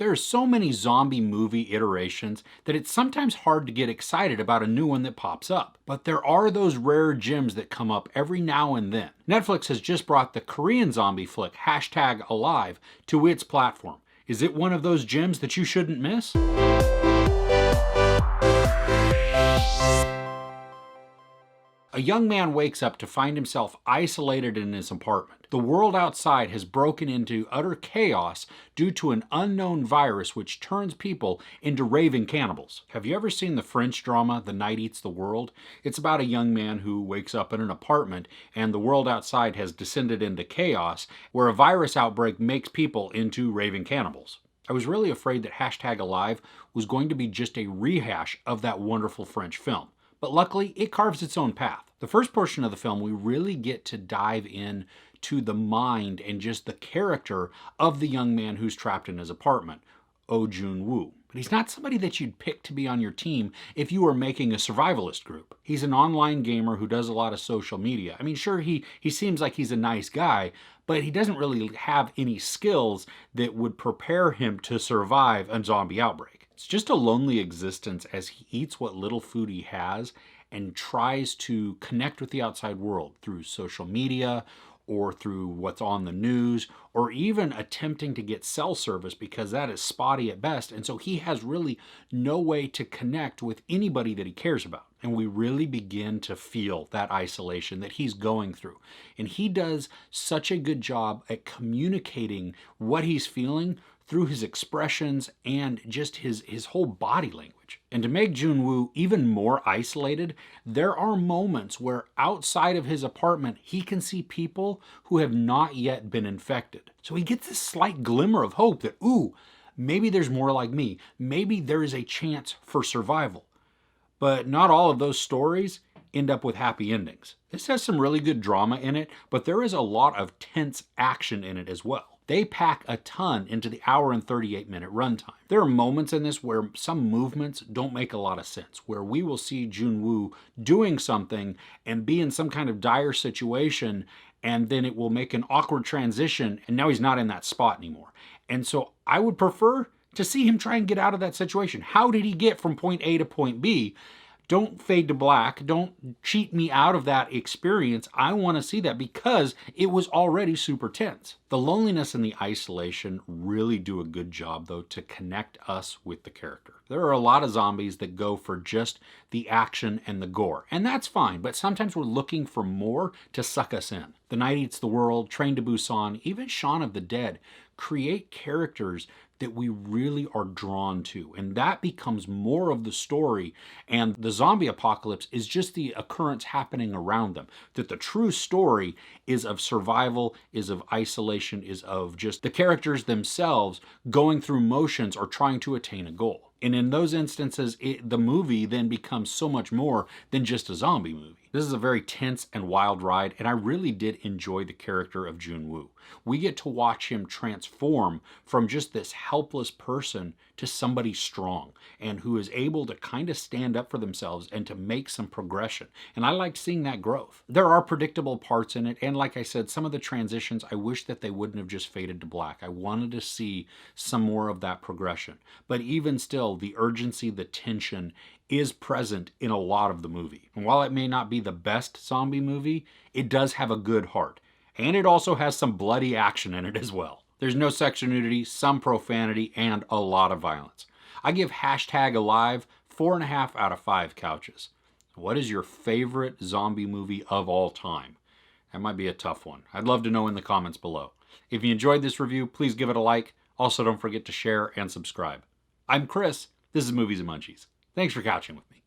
There are so many zombie movie iterations that it's sometimes hard to get excited about a new one that pops up. But there are those rare gems that come up every now and then. Netflix has just brought the Korean zombie flick #Alive to its platform. Is it one of those gems that you shouldn't miss? A young man wakes up to find himself isolated in his apartment. The world outside has broken into utter chaos due to an unknown virus which turns people into raving cannibals. Have you ever seen the French drama, The Night Eats the World? It's about a young man who wakes up in an apartment and the world outside has descended into chaos where a virus outbreak makes people into raving cannibals. I was really afraid that #Alive was going to be just a rehash of that wonderful French film. But luckily, it carves its own path. The first portion of the film, we really get to dive in to the mind and just the character of the young man who's trapped in his apartment, Oh Jun-woo. But he's not somebody that you'd pick to be on your team if you were making a survivalist group. He's an online gamer who does a lot of social media. I mean, sure, he seems like he's a nice guy, but he doesn't really have any skills that would prepare him to survive a zombie outbreak. It's just a lonely existence as he eats what little food he has and tries to connect with the outside world through social media or through what's on the news, or even attempting to get cell service because that is spotty at best, and so he has really no way to connect with anybody that he cares about. And we really begin to feel that isolation that he's going through. And he does such a good job at communicating what he's feeling through his expressions and just his whole body language. And to make Jun-woo even more isolated, there are moments where outside of his apartment, he can see people who have not yet been infected. So he gets this slight glimmer of hope that, ooh, maybe there's more like me. Maybe there is a chance for survival. But not all of those stories end up with happy endings. This has some really good drama in it, but there is a lot of tense action in it as well. They pack a ton into the hour and 38-minute runtime. There are moments in this where some movements don't make a lot of sense, where we will see Jun-woo doing something and be in some kind of dire situation, and then it will make an awkward transition, and now he's not in that spot anymore. And so I would prefer to see him try and get out of that situation. How did he get from point A to point B? Don't fade to black. Don't cheat me out of that experience. I want to see that because it was already super tense. The loneliness and the isolation really do a good job, though, to connect us with the character. There are a lot of zombies that go for just the action and the gore, and that's fine, but sometimes we're looking for more to suck us in. The Night Eats the World, Train to Busan, even Shaun of the Dead create characters that we really are drawn to, and that becomes more of the story, and the zombie apocalypse is just the occurrence happening around them. That the true story is of survival, is of isolation, is of just the characters themselves going through motions or trying to attain a goal. And in those instances, the movie then becomes so much more than just a zombie movie. This is a very tense and wild ride, and I really did enjoy the character of Jun-woo. We get to watch him transform from just this helpless person to somebody strong and who is able to kind of stand up for themselves and to make some progression. And I like seeing that growth. There are predictable parts in it, and like I said, some of the transitions, I wish that they wouldn't have just faded to black. I wanted to see some more of that progression. But even still, the urgency, the tension is present in a lot of the movie. And while it may not be the best zombie movie, it does have a good heart. And it also has some bloody action in it as well. There's no sexual nudity, some profanity, and a lot of violence. I give #Alive 4.5 out of 5 couches. What is your favorite zombie movie of all time? That might be a tough one. I'd love to know in the comments below. If you enjoyed this review, please give it a like. Also, don't forget to share and subscribe. I'm Chris. This is Movies and Munchies. Thanks for couching with me.